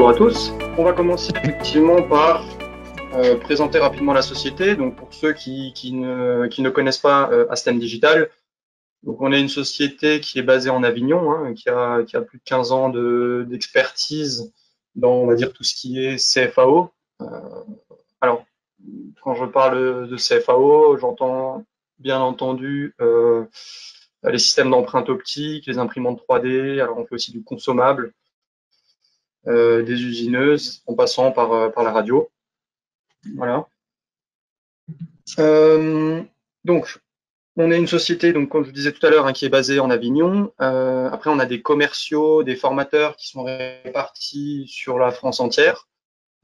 Bonjour à tous. On va commencer effectivement par présenter rapidement la société. Donc pour ceux qui ne connaissent pas Astem Digital, donc on est une société qui est basée en Avignon, hein, qui a plus de 15 ans d'expertise dans, on va dire, tout ce qui est CFAO. Alors, quand je parle de CFAO, j'entends bien entendu les systèmes d'empreinte optique, les imprimantes 3D. Alors on fait aussi du consommable, des usineuses, en passant par la radio. Voilà. Donc, on est une société, donc comme je vous disais tout à l'heure, hein, qui est basée en Avignon. Après, on a des commerciaux, des formateurs qui sont répartis sur la France entière.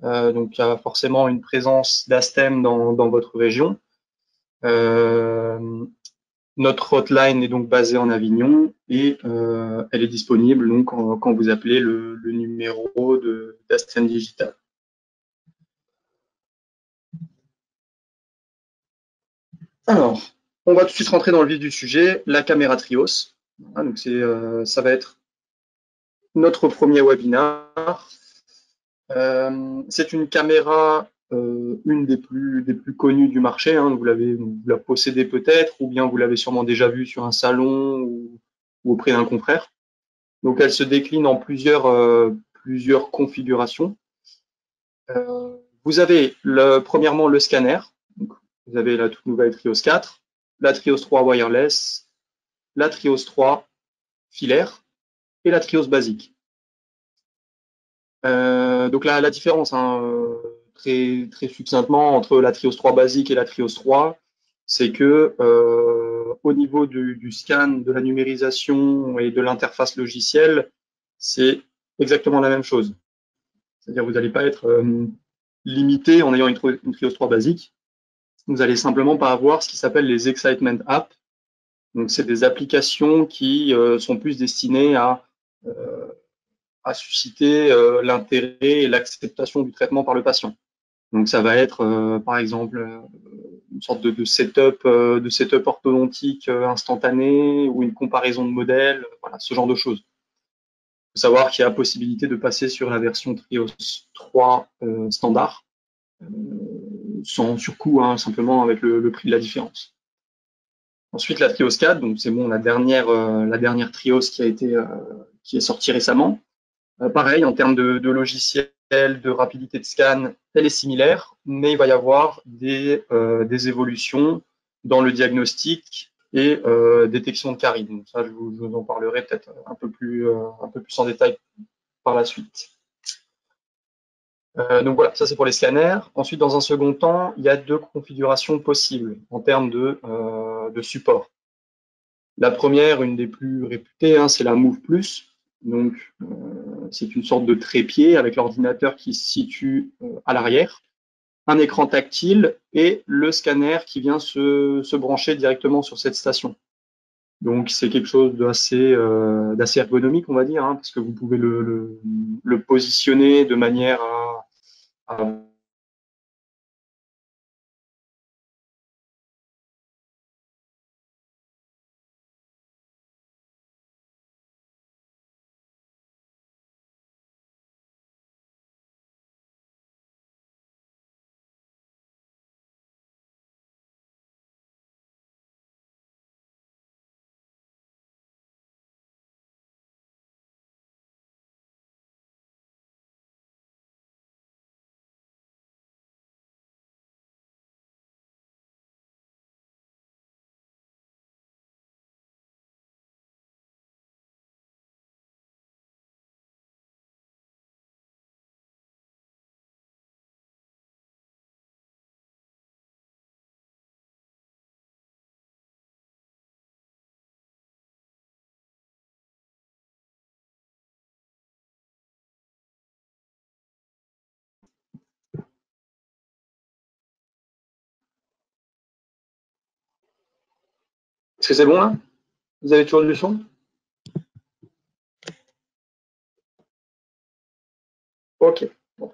Donc, il y a forcément une présence d'Astem dans votre région. Notre hotline est donc basée en Avignon et elle est disponible donc quand vous appelez le numéro d'Astem Digital. Alors, on va tout de suite rentrer dans le vif du sujet, la caméra Trios. Voilà, donc ça va être notre premier webinar. C'est une caméra, une des plus connues du marché. Hein, vous la possédez peut-être, ou bien vous l'avez sûrement déjà vue sur un salon ou auprès d'un confrère. Donc elle se décline en plusieurs configurations. Vous avez premièrement le scanner. Donc, vous avez la toute nouvelle Trios 4, la Trios 3 wireless, la Trios 3 filaire et la Trios basique. Donc la différence, hein, très succinctement, entre la Trios 3 basique et la Trios 3, c'est que au niveau du scan, de la numérisation et de l'interface logicielle, c'est exactement la même chose. C'est-à-dire vous n'allez pas être limité en ayant une Trios 3 basique. Vous allez simplement pas avoir ce qui s'appelle les excitement apps. Donc c'est des applications qui sont plus destinées à susciter l'intérêt et l'acceptation du traitement par le patient. Donc ça va être par exemple une sorte de setup orthodontique instantané ou une comparaison de modèles, voilà, ce genre de choses. Il faut savoir qu'il y a possibilité de passer sur la version Trios 3 standard sans surcoût, hein, simplement avec le prix de la différence. Ensuite, la Trios 4, donc c'est bon, la dernière Trios qui est sortie récemment. Pareil, en termes de logiciel, de rapidité de scan, elle est similaire, mais il va y avoir des évolutions dans le diagnostic et détection de caries. Donc ça, je vous en parlerai peut-être un peu plus en détail par la suite. Donc voilà, ça c'est pour les scanners. Ensuite, dans un second temps, il y a deux configurations possibles en termes de support. La première, une des plus réputées, hein, c'est la Move Plus. Donc, c'est une sorte de trépied avec l'ordinateur qui se situe à l'arrière, un écran tactile et le scanner qui vient se brancher directement sur cette station. Donc, c'est quelque chose d'assez ergonomique, on va dire, hein, parce que vous pouvez le positionner de manière à Est-ce que c'est bon là? Vous avez toujours du son? Ok. Bon.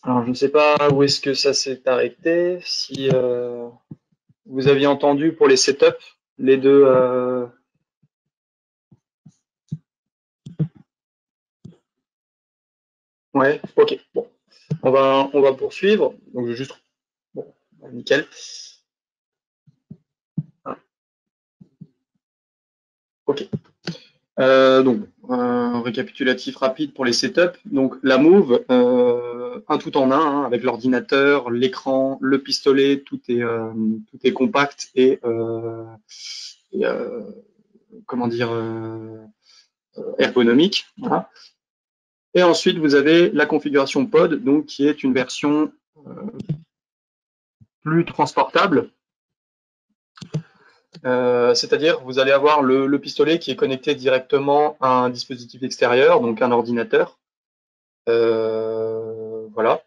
Alors je ne sais pas où est-ce que ça s'est arrêté. Si vous aviez entendu pour les setups, les deux. Ouais, ok. Bon, on va poursuivre. Donc, je vais juste. Bon, nickel. Ah, ok. Récapitulatif rapide pour les setups. Donc, la Move, un tout en un, hein, avec l'ordinateur, l'écran, le pistolet, tout est compact et comment dire, ergonomique. Voilà. Et ensuite, vous avez la configuration pod, donc qui est une version plus transportable. C'est-à-dire vous allez avoir le pistolet qui est connecté directement à un dispositif extérieur, donc un ordinateur. Voilà.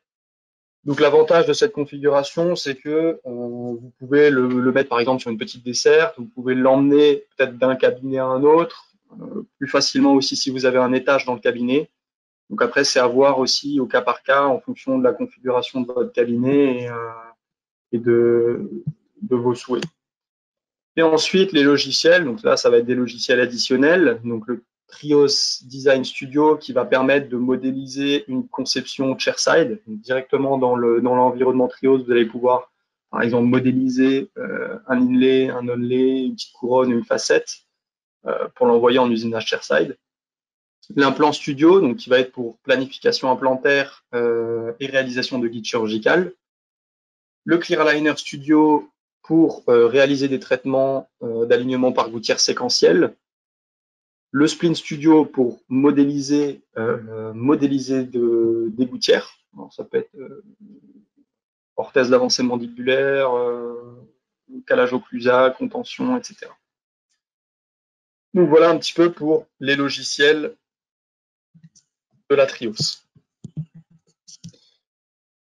Donc l'avantage de cette configuration, c'est que vous pouvez le mettre par exemple sur une petite desserte, vous pouvez l'emmener peut-être d'un cabinet à un autre, plus facilement aussi si vous avez un étage dans le cabinet. Donc après, c'est à voir aussi au cas par cas en fonction de la configuration de votre cabinet et de vos souhaits. Et ensuite, les logiciels, donc là, ça va être des logiciels additionnels. Donc le Trios Design Studio qui va permettre de modéliser une conception chairside. Donc, directement dans l'environnement Trios, vous allez pouvoir, par exemple, modéliser un inlay, un onlay, une petite couronne, une facette pour l'envoyer en usinage chairside. L'implant studio, donc qui va être pour planification implantaire et réalisation de guides chirurgicales. Le Clearliner Studio pour réaliser des traitements d'alignement par gouttière séquentielle. Le Spline Studio pour modéliser des gouttières. Alors, ça peut être orthèse d'avancée mandibulaire, calage occlusal, contention, etc. Donc voilà un petit peu pour les logiciels de la Trios.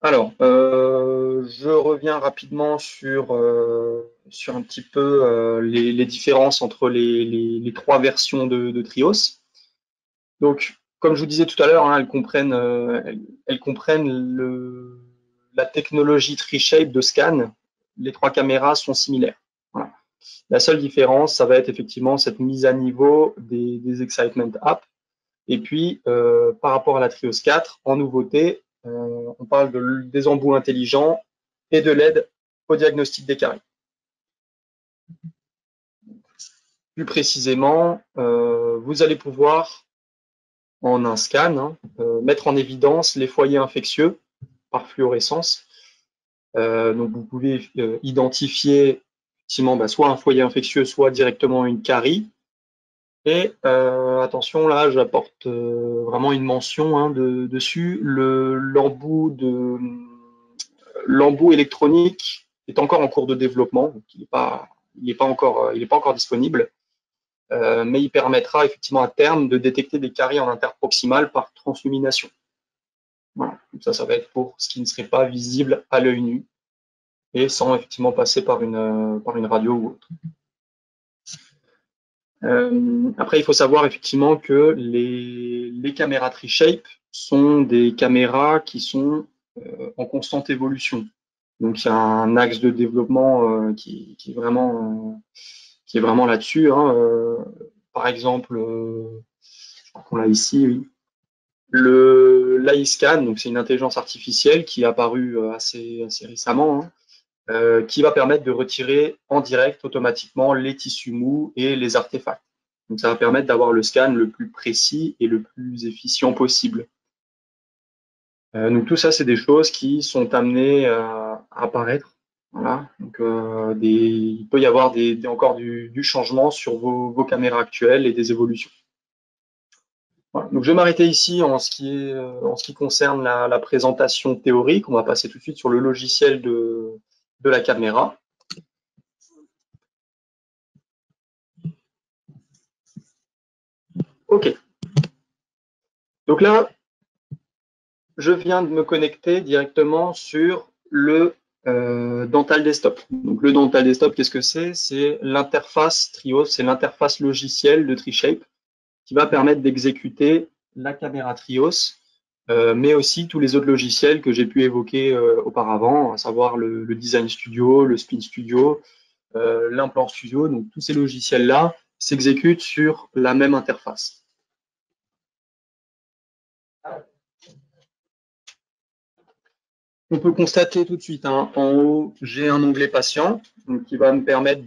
Alors, je reviens rapidement sur un petit peu les différences entre les trois versions de Trios. Donc, comme je vous disais tout à l'heure, hein, elles comprennent la technologie TreeShape de scan. Les trois caméras sont similaires. Voilà. La seule différence, ça va être effectivement cette mise à niveau des Excitement Apps. Et puis, par rapport à la Trios 4, en nouveauté, on parle des embouts intelligents et de l'aide au diagnostic des caries. Plus précisément, vous allez pouvoir, en un scan, hein, mettre en évidence les foyers infectieux par fluorescence. Donc, vous pouvez identifier effectivement soit un foyer infectieux, soit directement une carie. Et attention, là, j'apporte vraiment une mention hein, dessus. L'embout électronique est encore en cours de développement, donc il n'est pas encore disponible, mais il permettra effectivement à terme de détecter des caries en interproximale par translumination. Voilà. Donc ça va être pour ce qui ne serait pas visible à l'œil nu et sans effectivement passer par une radio ou autre. Après, il faut savoir effectivement que les caméras TreeShape sont des caméras qui sont en constante évolution. Donc, il y a un axe de développement qui est vraiment là-dessus. Hein. Par exemple, je crois qu'on l'a ici, oui. L'AIScan, donc c'est une intelligence artificielle qui est apparue assez récemment, hein, qui va permettre de retirer en direct automatiquement les tissus mous et les artefacts. Donc, ça va permettre d'avoir le scan le plus précis et le plus efficient possible. Donc, tout ça, c'est des choses qui sont amenées à apparaître. Voilà. Donc, il peut y avoir encore du changement sur vos caméras actuelles et des évolutions. Voilà. Donc, je vais m'arrêter ici en ce qui concerne la présentation théorique. On va passer tout de suite sur le logiciel de la caméra. OK. Donc là, je viens de me connecter directement sur le Dental Desktop. Donc le Dental Desktop, qu'est-ce que c'est? C'est l'interface Trios, c'est l'interface logicielle de TreeShape qui va permettre d'exécuter la caméra Trios, mais aussi tous les autres logiciels que j'ai pu évoquer auparavant, à savoir le Design Studio, le Spin Studio, l'Implant Studio. Donc tous ces logiciels-là s'exécutent sur la même interface. On peut constater tout de suite, hein, en haut, j'ai un onglet patient donc, qui va me permettre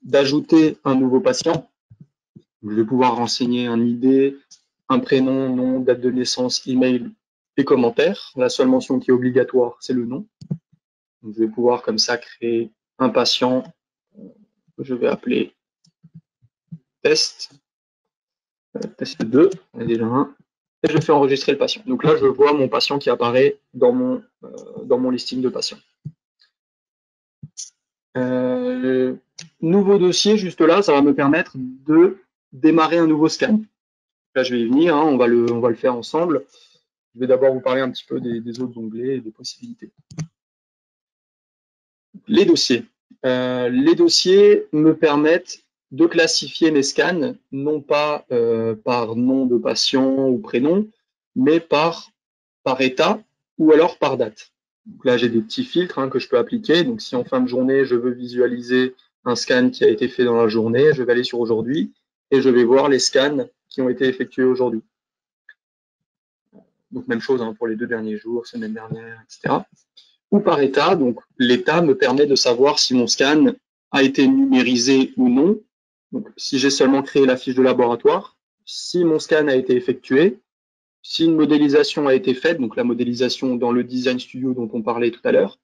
d'ajouter un nouveau patient. Je vais pouvoir renseigner un ID, un prénom, nom, date de naissance, email et commentaires. La seule mention qui est obligatoire, c'est le nom. Donc, je vais pouvoir comme ça créer un patient que je vais appeler test, test 2, on est déjà un, et je fais enregistrer le patient. Donc là, je vois mon patient qui apparaît dans mon listing de patients. Nouveau dossier, juste là, ça va me permettre de démarrer un nouveau scan. Là, je vais y venir, hein, on va le faire ensemble. Je vais d'abord vous parler un petit peu des autres onglets et des possibilités. Les dossiers. Les dossiers me permettent de classifier mes scans, non pas par nom de patient ou prénom, mais par état ou alors par date. Donc là, j'ai des petits filtres hein, que je peux appliquer. Donc si en fin de journée, je veux visualiser un scan qui a été fait dans la journée, je vais aller sur aujourd'hui et je vais voir les scans qui ont été effectués aujourd'hui. Donc même chose hein, pour les 2 derniers jours, semaine dernière, etc. Ou par état, donc l'état me permet de savoir si mon scan a été numérisé ou non. Donc si j'ai seulement créé la fiche de laboratoire, si mon scan a été effectué, si une modélisation a été faite, donc la modélisation dans le Design Studio dont on parlait tout à l'heure,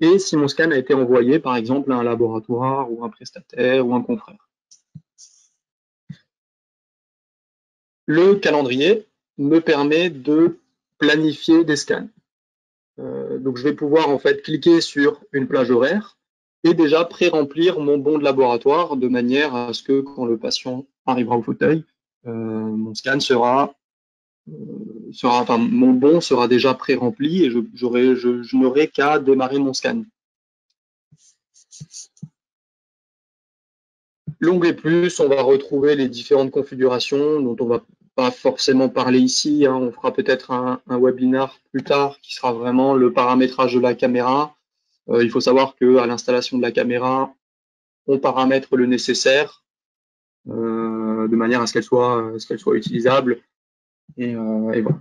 et si mon scan a été envoyé, par exemple, à un laboratoire ou un prestataire ou un confrère. Le calendrier me permet de planifier des scans. Donc je vais pouvoir en fait cliquer sur une plage horaire et déjà pré-remplir mon bon de laboratoire de manière à ce que quand le patient arrivera au fauteuil, mon scan mon bon sera déjà pré-rempli et je n'aurai qu'à démarrer mon scan. L'onglet plus, on va retrouver les différentes configurations dont on va pas forcément parler ici. Hein. On fera peut-être un webinar plus tard qui sera vraiment le paramétrage de la caméra. Il faut savoir qu'à l'installation de la caméra, on paramètre le nécessaire de manière à ce qu'elle soit utilisable. Et voilà.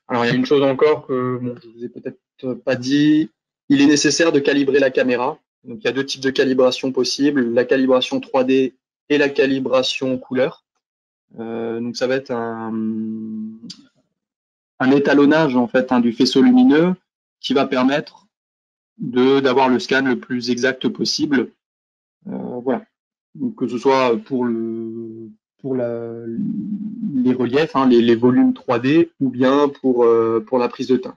Alors, il y a une chose encore que bon, je vous ai peut-être pas dit. Il est nécessaire de calibrer la caméra. Donc, il y a 2 types de calibration possibles, la calibration 3D et la calibration couleur. Donc, ça va être un étalonnage en fait hein, du faisceau lumineux qui va permettre d'avoir le scan le plus exact possible. Voilà. Donc, que ce soit pour les reliefs, hein, les volumes 3D, ou bien pour la prise de teinte.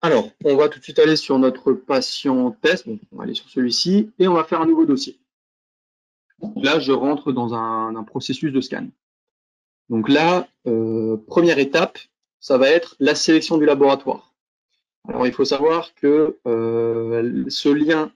Alors, on va tout de suite aller sur notre patient test. Donc, on va aller sur celui-ci et on va faire un nouveau dossier. Là, je rentre dans un processus de scan. Donc là, première étape, ça va être la sélection du laboratoire. Alors, il faut savoir que ce lien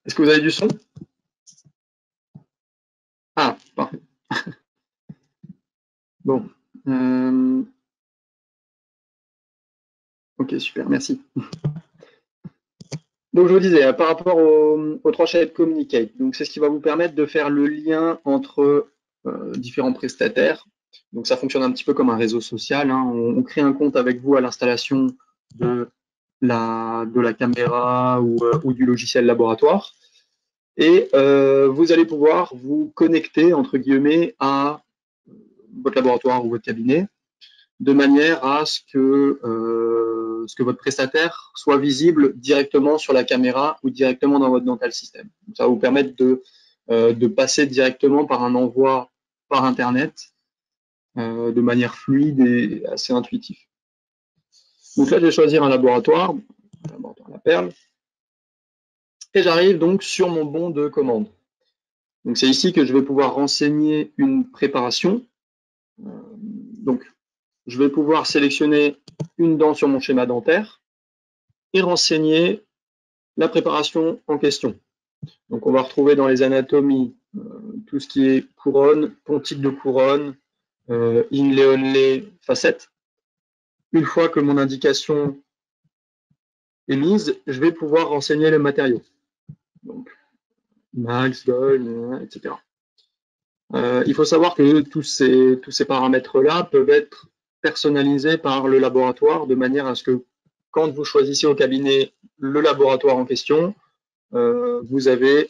Est-ce que vous avez du son? Ah, parfait. Bon. Ok, super, merci. Donc, je vous disais, par rapport aux 3 chaînes Communicate, donc c'est ce qui va vous permettre de faire le lien entre différents prestataires. Donc, ça fonctionne un petit peu comme un réseau social. Hein. On crée un compte avec vous à l'installation de la caméra ou du logiciel laboratoire. Et vous allez pouvoir vous connecter, entre guillemets, à votre laboratoire ou votre cabinet, de manière à ce que votre prestataire soit visible directement sur la caméra ou directement dans votre dental system. Ça va vous permettre de passer directement par un envoi par Internet de manière fluide et assez intuitive. Donc là, je vais choisir un laboratoire, la Perle, et j'arrive donc sur mon bon de commande. Donc c'est ici que je vais pouvoir renseigner une préparation. Donc je vais pouvoir sélectionner une dent sur mon schéma dentaire et renseigner la préparation en question. Donc on va retrouver dans les anatomies tout ce qui est couronne, pontique de couronne, inlay, onlay, facette. Une fois que mon indication est mise, je vais pouvoir renseigner les matériaux. Donc max, gold, etc. Il faut savoir que tous ces paramètres-là peuvent être personnalisés par le laboratoire de manière à ce que quand vous choisissez au cabinet le laboratoire en question, vous avez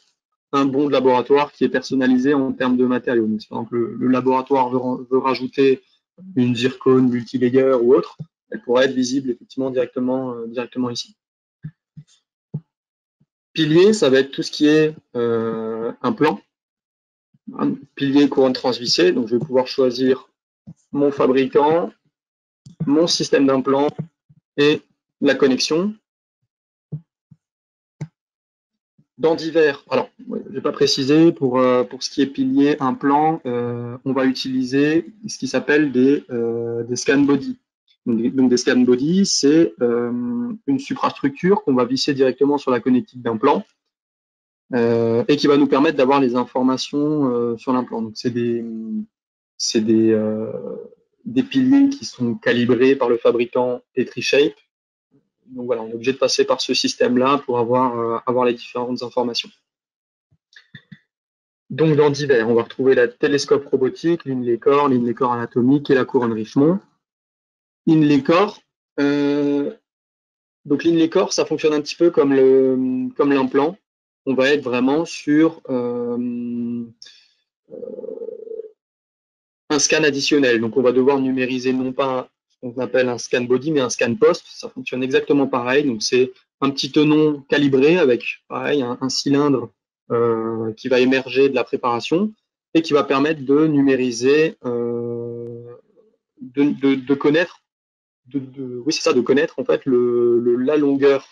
un bon de laboratoire qui est personnalisé en termes de matériaux. Donc, par exemple, le laboratoire veut rajouter une zircone multilayer ou autre, elle pourrait être visible effectivement directement ici. Pilier, ça va être tout ce qui est implant. Un pilier couronne transvissée, donc je vais pouvoir choisir mon fabricant, mon système d'implant et la connexion. Dans divers, alors je n'ai pas précisé, pour ce qui est pilier, implant, on va utiliser ce qui s'appelle des scan body. Donc des scan body, c'est une suprastructure qu'on va visser directement sur la connectique d'implant et qui va nous permettre d'avoir les informations sur l'implant. Donc c'est des piliers qui sont calibrés par le fabricant Petri-Shape. Donc voilà, on est obligé de passer par ce système-là pour avoir les différentes informations. Donc dans divers, on va retrouver la télescope robotique, l'inlay core anatomique et la couronne Richemont. Inlay core, donc l'inlay core, ça fonctionne un petit peu comme l'implant. On va être vraiment sur un scan additionnel. Donc on va devoir numériser non pas ce qu'on appelle un scan body, mais un scan post. Ça fonctionne exactement pareil. Donc c'est un petit tenon calibré avec pareil un cylindre qui va émerger de la préparation et qui va permettre de numériser, de connaître, oui c'est ça, de connaître en fait la longueur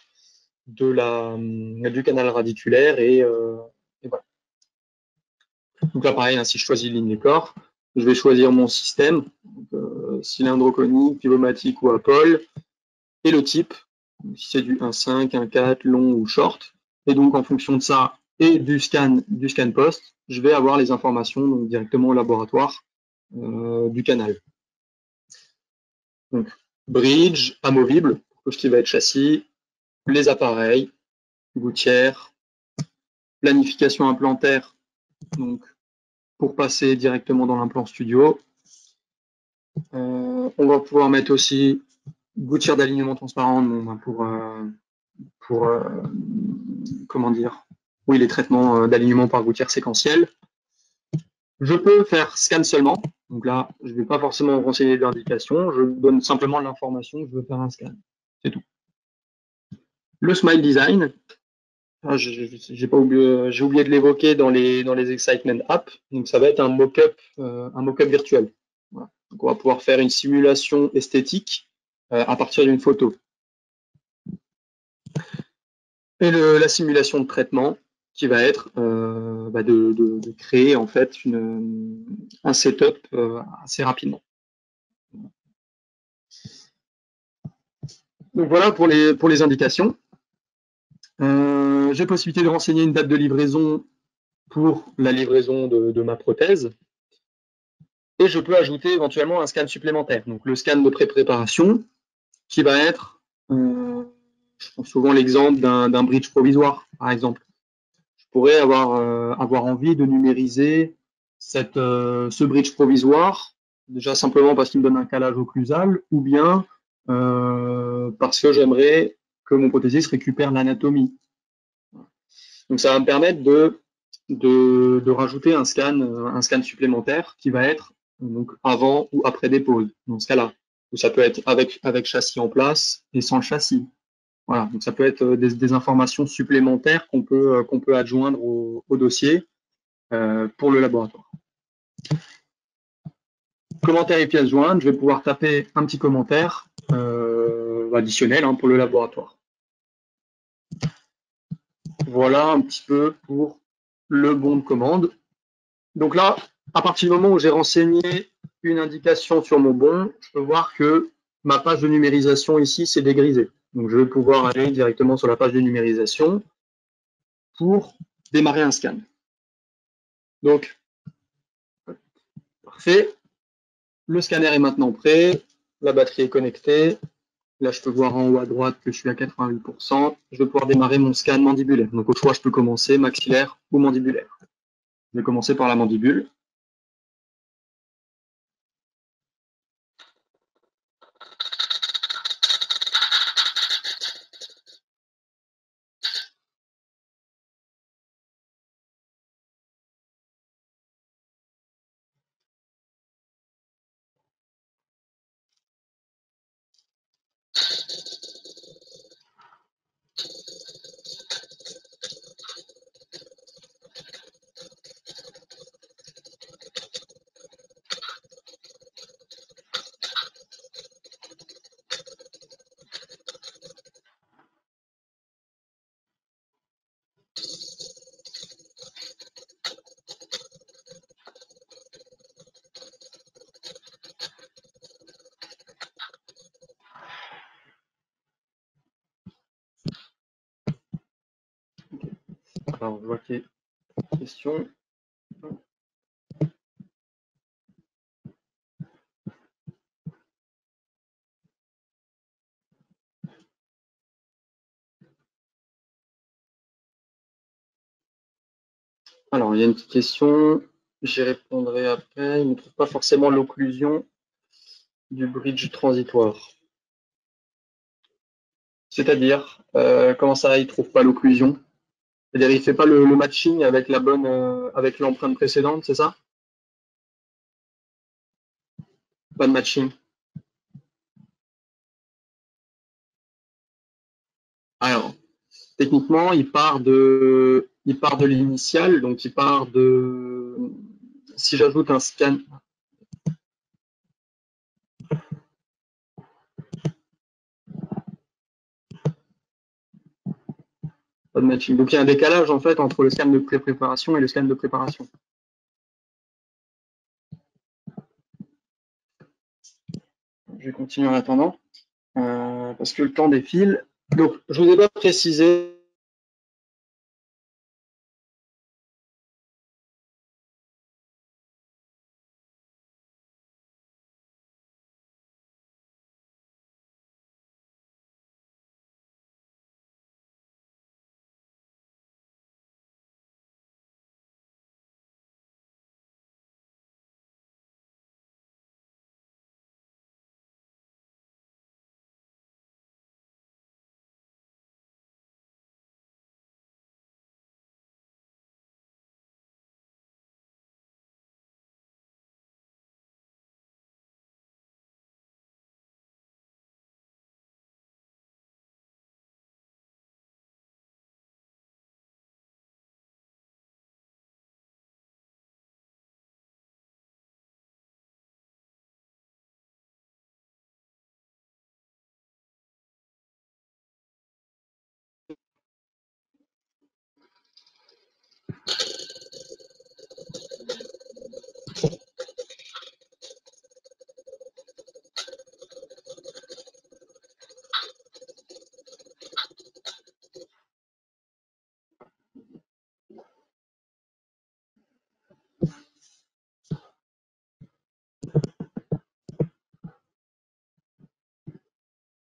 du canal radiculaire et voilà. Donc là pareil, hein, si je choisis l'inlay core, je vais choisir mon système, cylindre conique, pivomatique ou Apple, et le type, si c'est du 1.5, 1.4, long ou short. Et donc en fonction de ça et du scan post, je vais avoir les informations donc, directement au laboratoire du canal. Donc bridge, amovible, pour tout ce qui va être châssis, les appareils, gouttière, planification implantaire, donc pour passer directement dans l'implant studio. On va pouvoir mettre aussi gouttière d'alignement transparente pour comment dire, oui, les traitements d'alignement par gouttière séquentielle. Je peux faire scan seulement. Donc là, je ne vais pas forcément renseigner d'indication. Je donne simplement l'information que je veux faire un scan. C'est tout. Le Smile Design, j'ai oublié de l'évoquer dans les Excitement Apps. Donc ça va être un mock-up virtuel. Voilà. Donc on va pouvoir faire une simulation esthétique à partir d'une photo. Et la simulation de traitement qui va être de créer en fait un setup assez rapidement. Donc voilà pour les indications. J'ai possibilité de renseigner une date de livraison pour la livraison de ma prothèse. Et je peux ajouter éventuellement un scan supplémentaire. Donc le scan de pré-préparation qui va être, je prends souvent l'exemple d'un bridge provisoire, par exemple. Je pourrais avoir envie de numériser ce bridge provisoire, déjà simplement parce qu'il me donne un calage occlusal, ou bien parce que j'aimerais que mon prothésiste récupère l'anatomie. Donc ça va me permettre de rajouter un scan supplémentaire qui va être donc avant ou après dépose, dans ce cas-là. Ou ça peut être avec châssis en place et sans le châssis. Voilà, donc ça peut être des informations supplémentaires qu'on peut adjoindre au dossier pour le laboratoire. Commentaire et pièces jointes, je vais pouvoir taper un petit commentaire additionnel pour le laboratoire. Voilà un petit peu pour le bon de commande. Donc là, à partir du moment où j'ai renseigné une indication sur mon bon, je peux voir que ma page de numérisation ici, c'est dégrisé. Donc je vais pouvoir aller directement sur la page de numérisation pour démarrer un scan. Donc, parfait. Le scanner est maintenant prêt. La batterie est connectée. Là, je peux voir en haut à droite que je suis à 88%. Je vais pouvoir démarrer mon scan mandibulaire. Donc, au choix, je peux commencer maxillaire ou mandibulaire. Je vais commencer par la mandibule. Alors, je vois qu'il y a une question. Alors, il y a une petite question. J'y répondrai après. Il ne trouve pas forcément l'occlusion du bridge transitoire. C'est-à-dire, comment ça, il ne trouve pas l'occlusion? C'est-à-dire, il ne fait pas le matching avec la bonne, avec l'empreinte précédente, c'est ça? Pas de matching. Alors, techniquement, il part de l'initial, donc il part de, si j'ajoute un scan, pas de matching. Donc il y a un décalage en fait entre le scan de pré-préparation et le scan de préparation. Je vais continuer en attendant, parce que le temps défile. Donc, je vous ai pas précisé.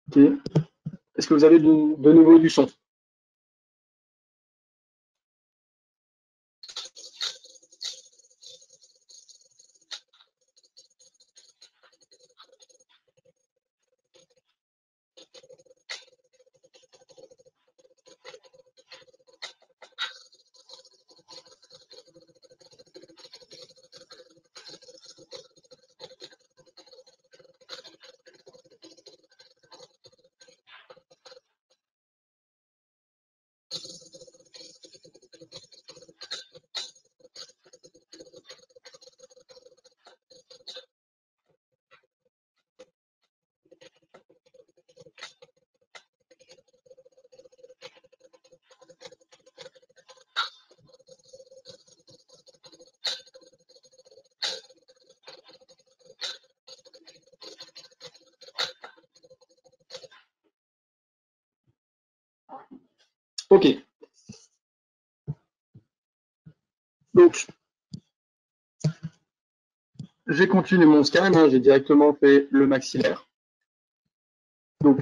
Ok. Est-ce que vous avez de nouveau du son? OK. Donc, j'ai continué mon scan, hein, j'ai directement fait le maxillaire. Donc,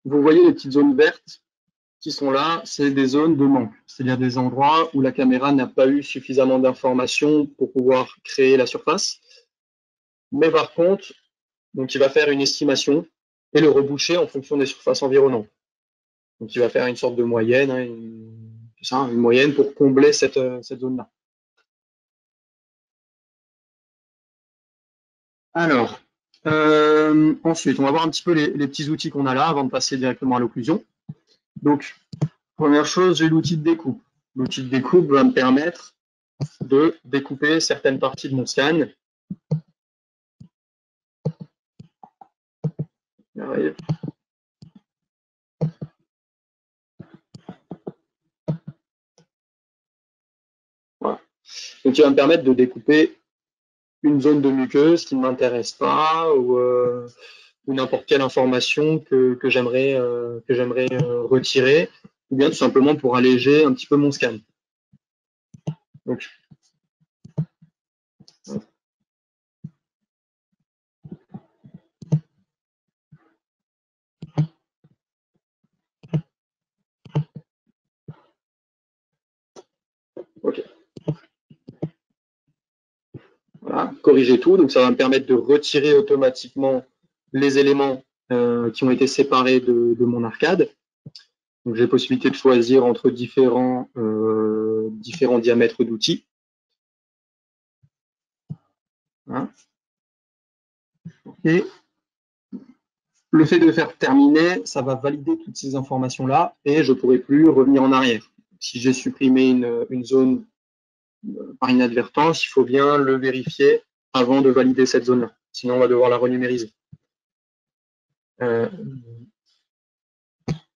vous voyez les petites zones vertes qui sont là, c'est des zones de manque, c'est-à-dire des endroits où la caméra n'a pas eu suffisamment d'informations pour pouvoir créer la surface. Mais par contre, donc il va faire une estimation et le reboucher en fonction des surfaces environnantes. Donc il va faire une sorte de moyenne, hein, une moyenne pour combler cette zone-là. Alors, ensuite, on va voir un petit peu les petits outils qu'on a là avant de passer directement à l'occlusion. Donc, première chose, j'ai l'outil de découpe. L'outil de découpe va me permettre de découper certaines parties de mon scan. Voilà. Donc, il va me permettre de découper une zone de muqueuse qui ne m'intéresse pas ou n'importe quelle information que j'aimerais retirer, ou bien tout simplement pour alléger un petit peu mon scan. Donc, ok. Voilà, corriger tout. Donc, ça va me permettre de retirer automatiquement les éléments qui ont été séparés de mon arcade. Donc, j'ai possibilité de choisir entre différents diamètres d'outils. Voilà. Et le fait de faire terminer, ça va valider toutes ces informations-là et je ne pourrai plus revenir en arrière. Si j'ai supprimé une zone par inadvertance, il faut bien le vérifier avant de valider cette zone-là. Sinon, on va devoir la renumériser.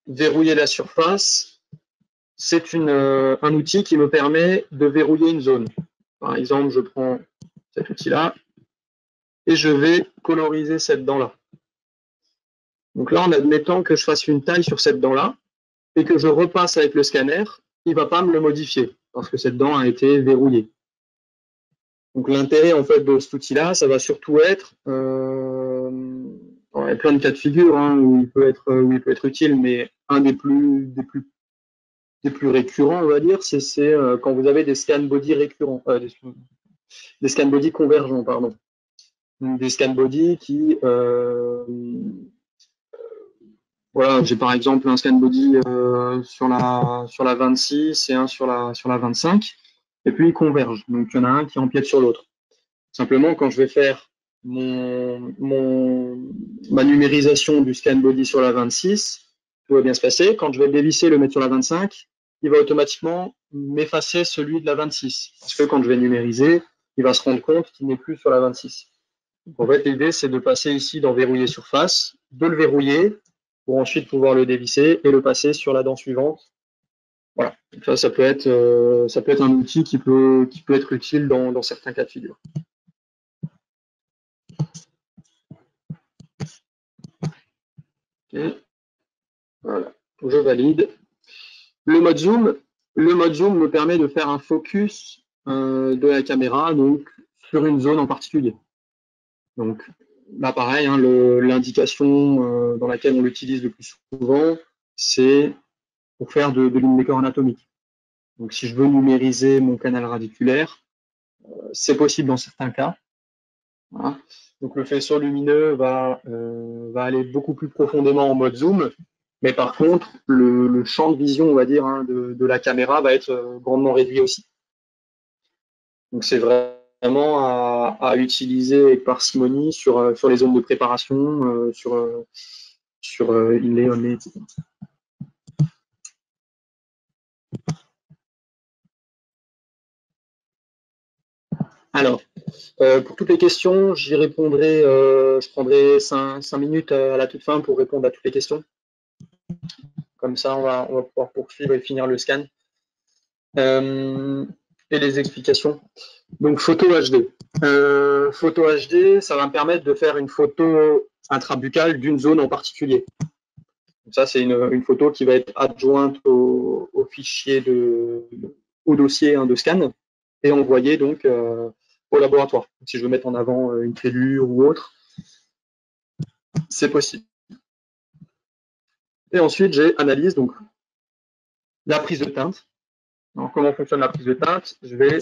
Verrouiller la surface, c'est un outil qui me permet de verrouiller une zone. Par exemple, je prends cet outil-là et je vais coloriser cette dent-là. Donc là, en admettant que je fasse une taille sur cette dent-là et que je repasse avec le scanner, il ne va pas me le modifier parce que cette dent a été verrouillée. Donc l'intérêt en fait de cet outil-là, ça va surtout être, il y a plein de cas de figure hein, où il peut être utile, mais un des plus récurrents, on va dire, c'est quand vous avez des scan body récurrents, des scan body convergents, pardon, des scan body qui voilà, j'ai par exemple un scan body sur la 26 et un sur la 25, et puis ils convergent. Donc il y en a un qui empiète sur l'autre. Simplement, quand je vais faire ma numérisation du scan body sur la 26, tout va bien se passer. Quand je vais le dévisser et le mettre sur la 25, il va automatiquement m'effacer celui de la 26. Parce que quand je vais numériser, il va se rendre compte qu'il n'est plus sur la 26. Donc, en fait, l'idée, c'est de passer ici dans verrouiller surface, de le verrouiller, pour ensuite pouvoir le dévisser et le passer sur la dent suivante. Voilà. Donc ça peut être un outil qui peut être utile dans certains cas de figure. Okay. Voilà. Je valide. Le mode zoom me permet de faire un focus de la caméra donc sur une zone en particulier. Donc là, pareil, hein, l'indication dans laquelle on l'utilise le plus souvent, c'est pour faire de l'immécor anatomique. Donc si je veux numériser mon canal radiculaire, c'est possible dans certains cas. Voilà. Donc le faisceau lumineux va aller beaucoup plus profondément en mode zoom, mais par contre, le champ de vision, on va dire, hein, de la caméra va être grandement réduit aussi. Donc c'est vraiment à utiliser avec parcimonie sur les zones de préparation, sur inlay, onlay, etc. Alors, pour toutes les questions, j'y répondrai, je prendrai 5 minutes à la toute fin pour répondre à toutes les questions. Comme ça, on va pouvoir poursuivre et finir le scan. Et les explications. Donc, photo HD. Photo HD, ça va me permettre de faire une photo intrabuccale d'une zone en particulier. Donc ça, c'est une photo qui va être adjointe au fichier au dossier de scan et envoyée donc au laboratoire. Donc, si je veux mettre en avant une fêlure ou autre, c'est possible. Et ensuite, j'ai analyse, donc la prise de teinte. Alors, comment fonctionne la prise de teinte? Je vais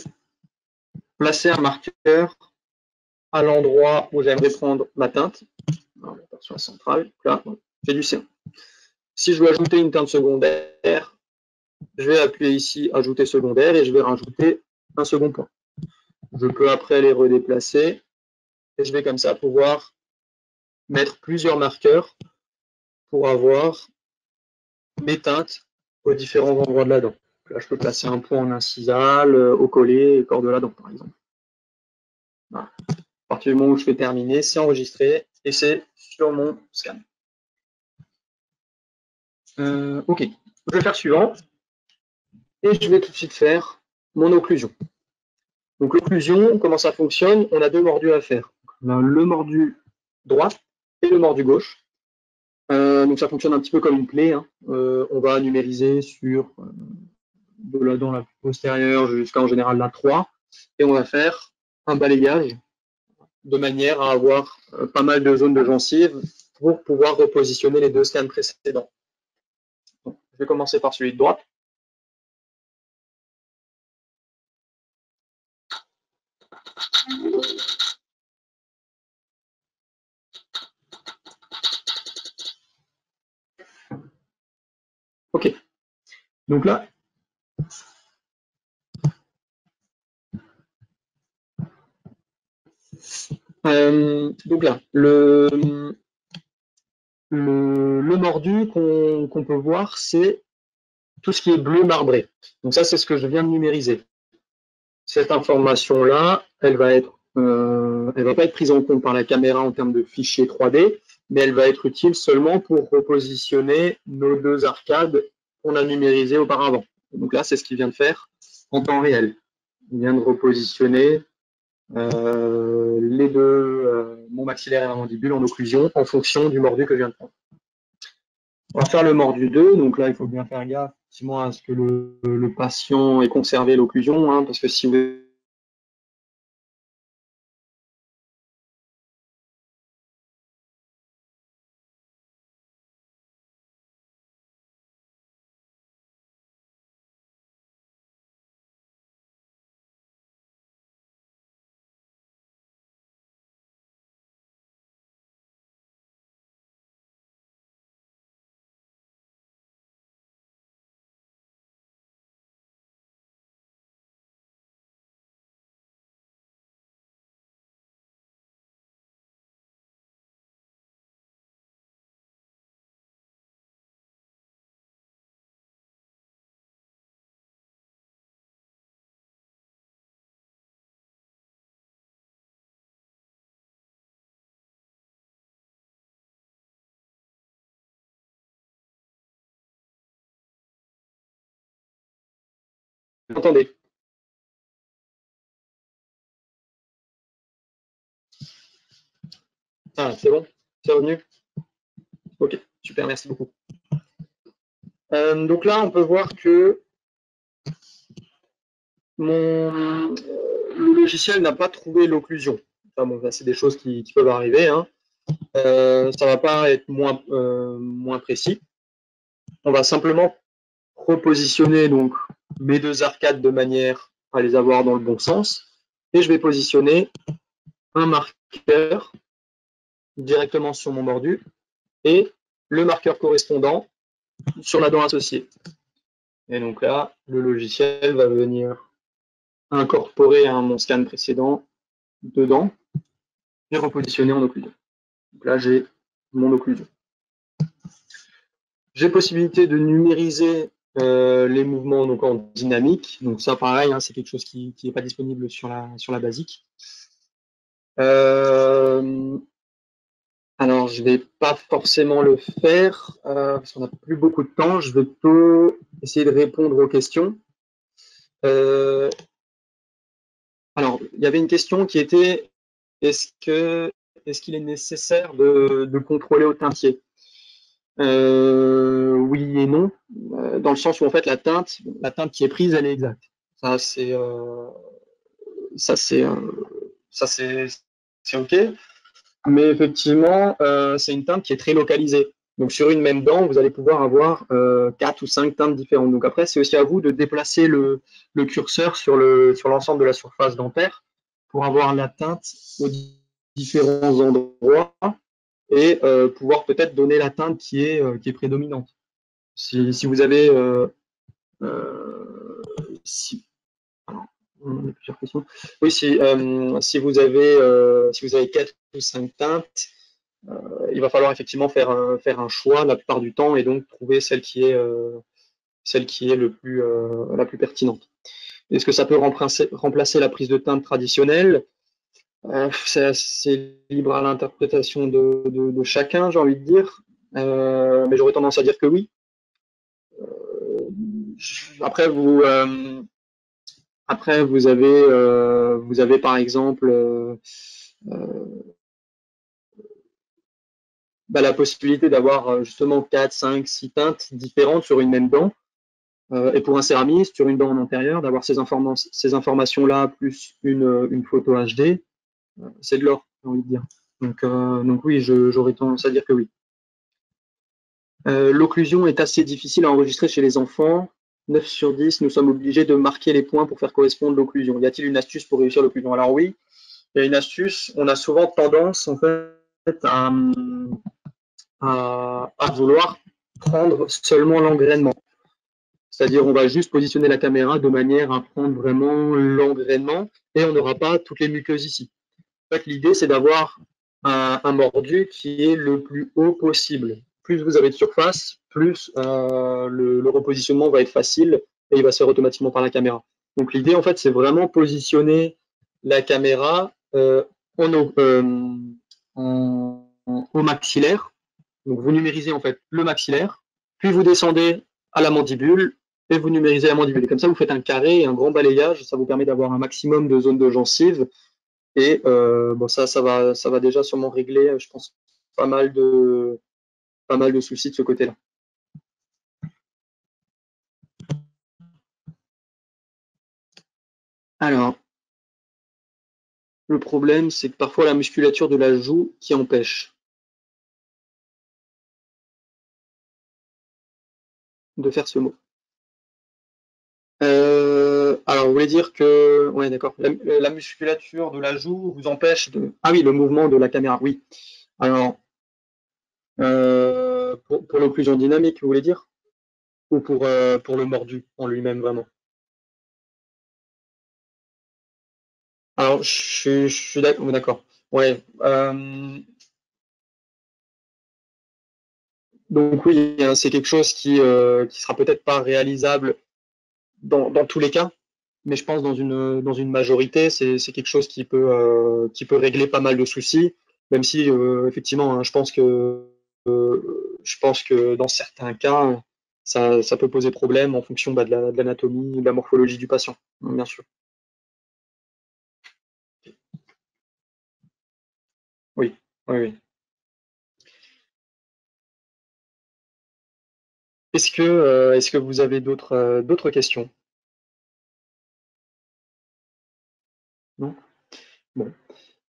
placer un marqueur à l'endroit où j'aimerais prendre ma teinte. Sur la centrale, là, j'ai du C1. Si je veux ajouter une teinte secondaire, je vais appuyer ici, ajouter secondaire, et je vais rajouter un second point. Je peux après les redéplacer, et je vais comme ça pouvoir mettre plusieurs marqueurs pour avoir mes teintes aux différents endroits de la dent. Là, je peux placer un point en incisal, au collet et corps de la dent, par exemple. Voilà. À partir du moment où je fais terminer, c'est enregistré et c'est sur mon scan. OK. Je vais faire suivant et je vais tout de suite faire mon occlusion. Donc l'occlusion, comment ça fonctionne? On a deux mordus à faire. On a le mordu droit et le mordu gauche. Donc ça fonctionne un petit peu comme une plaie. On va numériser sur de la dent la plus postérieure jusqu'à en général la 3 et on va faire un balayage de manière à avoir pas mal de zones de gencives pour pouvoir repositionner les deux scans précédents. Donc, je vais commencer par celui de droite. OK. Donc là, le mordu qu'on peut voir, c'est tout ce qui est bleu marbré. Donc ça, c'est ce que je viens de numériser. Cette information-là, elle va pas être prise en compte par la caméra en termes de fichier 3D, mais elle va être utile seulement pour repositionner nos deux arcades qu'on a numérisées auparavant. Donc là, c'est ce qu'il vient de faire en temps réel. Il vient de repositionner les deux, mon maxillaire et ma mandibule en occlusion en fonction du mordu que je viens de prendre. On va faire le mordu 2, donc là il faut bien faire gaffe à ce que le patient ait conservé l'occlusion, parce que si vous entendez. Ah, c'est bon? C'est revenu? Ok, super, merci beaucoup. Donc là, on peut voir que le logiciel n'a pas trouvé l'occlusion. Enfin, bon, c'est des choses qui peuvent arriver. Ça va pas être moins précis. On va simplement repositionner donc mes deux arcades de manière à les avoir dans le bon sens. Et je vais positionner un marqueur directement sur mon mordu et le marqueur correspondant sur la dent associée. Et donc là, le logiciel va venir incorporer mon scan précédent dedans et repositionner en occlusion. Donc là, j'ai mon occlusion. J'ai possibilité de numériser les mouvements donc en dynamique. Donc ça, pareil, c'est quelque chose qui n'est pas disponible sur la basique. Alors, je vais pas forcément le faire parce qu'on n'a plus beaucoup de temps. Je vais plutôt essayer de répondre aux questions. Alors, il y avait une question qui était est-ce qu'il est nécessaire de contrôler au teintier? Oui et non, dans le sens où en fait la teinte qui est prise, elle est exacte. Ça c'est ça c'est ça c'est ok. Mais effectivement, c'est une teinte qui est très localisée. Donc sur une même dent, vous allez pouvoir avoir 4 ou 5 teintes différentes. Donc après, c'est aussi à vous de déplacer le curseur sur l'ensemble de la surface dentaire pour avoir la teinte aux différents endroits et pouvoir peut-être donner la teinte qui est prédominante. Si vous avez si, alors, on a plusieurs questions. Oui, si vous avez 4 ou 5 teintes, il va falloir effectivement faire un choix la plupart du temps et donc trouver celle qui est la plus pertinente. Est-ce que ça peut remplacer la prise de teinte traditionnelle? C'est libre à l'interprétation de chacun, j'ai envie de dire. Mais j'aurais tendance à dire que oui. Après, vous avez par exemple la possibilité d'avoir justement 4, 5, 6 teintes différentes sur une même dent. Et pour un céramiste, sur une dent en antérieur, d'avoir ces informations-là plus une photo HD, c'est de l'or, j'ai envie de dire. Donc oui, j'aurais tendance à dire que oui. L'occlusion est assez difficile à enregistrer chez les enfants. 9 sur 10, nous sommes obligés de marquer les points pour faire correspondre l'occlusion. Y a-t-il une astuce pour réussir l'occlusion? Alors oui, il y a une astuce. On a souvent tendance en fait à vouloir prendre seulement l'engrainement. C'est-à-dire on va juste positionner la caméra de manière à prendre vraiment l'engrainement et on n'aura pas toutes les muqueuses ici. En fait, l'idée, c'est d'avoir un mordu qui est le plus haut possible. Plus vous avez de surface, plus le repositionnement va être facile et il va se faire automatiquement par la caméra. Donc l'idée, en fait, c'est vraiment positionner la caméra au maxillaire. Donc vous numérisez en fait le maxillaire, puis vous descendez à la mandibule et vous numérisez la mandibule. Et comme ça, vous faites un carré et un grand balayage. Ça vous permet d'avoir un maximum de zones de gencives. Et bon, ça va déjà sûrement régler, je pense, pas mal de soucis de ce côté-là. Alors, le problème, c'est que parfois la musculature de la joue qui empêche de faire ce mot. Alors, vous voulez dire que, ouais, d'accord, la musculature de la joue vous empêche de. Ah oui, le mouvement de la caméra, oui. Alors, pour l'occlusion dynamique, vous voulez dire? Ou pour le mordu en lui-même, vraiment? Alors, je suis d'accord. Ouais. Donc oui, hein, c'est quelque chose qui sera peut-être pas réalisable dans tous les cas, mais je pense dans une majorité, c'est quelque chose qui peut régler pas mal de soucis, même si effectivement, hein, je pense que dans certains cas, ça peut poser problème en fonction de l'anatomie, de la morphologie du patient, bien sûr. Oui, oui, oui. Est-ce que vous avez d'autres questions? Non? Bon,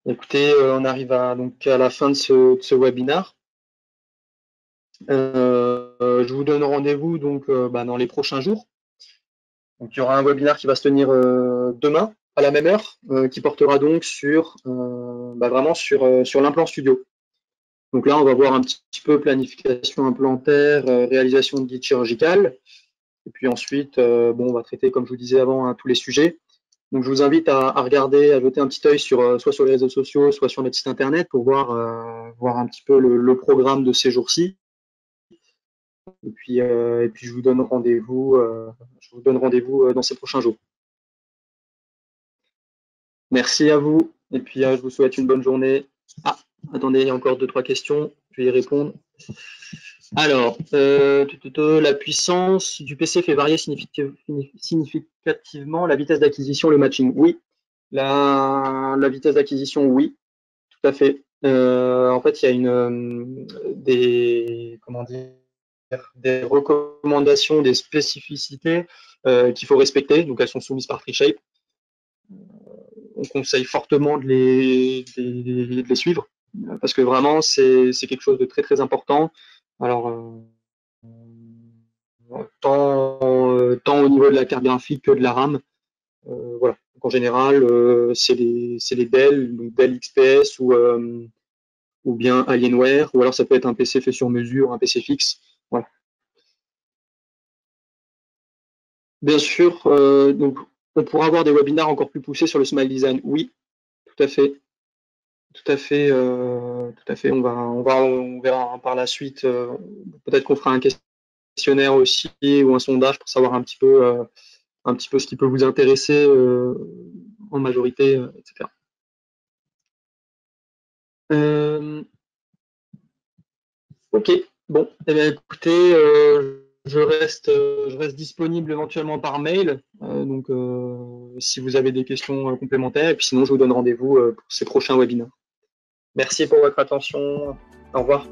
écoutez, on arrive donc à la fin de ce webinaire. Je vous donne rendez-vous donc dans les prochains jours. Donc, il y aura un webinaire qui va se tenir demain à la même heure, qui portera donc vraiment sur l'implant studio. Donc là, on va voir un petit peu planification implantaire, réalisation de guide chirurgical. Et puis ensuite, on va traiter, comme je vous disais avant, hein, tous les sujets. Donc je vous invite à regarder, à jeter un petit œil soit sur les réseaux sociaux, soit sur notre site internet pour voir un petit peu le programme de ces jours-ci. Et puis je vous donne rendez-vous dans ces prochains jours. Merci à vous. Et puis je vous souhaite une bonne journée. Ah, attendez, il y a encore 2-3 questions. Je vais y répondre. Alors, la puissance du PC fait varier significativement la vitesse d'acquisition, le matching. Oui, la vitesse d'acquisition, oui, tout à fait. En fait, il y a comment dire, des recommandations, des spécificités qu'il faut respecter. Donc, elles sont soumises par FreeShape. On conseille fortement de les suivre parce que vraiment, c'est quelque chose de très, très important. Alors, tant au niveau de la carte graphique que de la RAM. Voilà. Donc, en général, c'est les Dell, donc Dell XPS ou bien Alienware, ou alors ça peut être un PC fait sur mesure, un PC fixe. Voilà. Bien sûr, donc on pourra avoir des webinaires encore plus poussés sur le smile design. Oui, tout à fait, tout à fait, tout à fait. On verra par la suite. Peut-être qu'on fera un questionnaire aussi ou un sondage pour savoir un petit peu ce qui peut vous intéresser en majorité, etc. Euh, ok, bon, eh bien, écoutez, je reste disponible éventuellement par mail. Donc, si vous avez des questions complémentaires, et puis sinon, je vous donne rendez-vous pour ces prochains webinaires. Merci pour votre attention. Au revoir.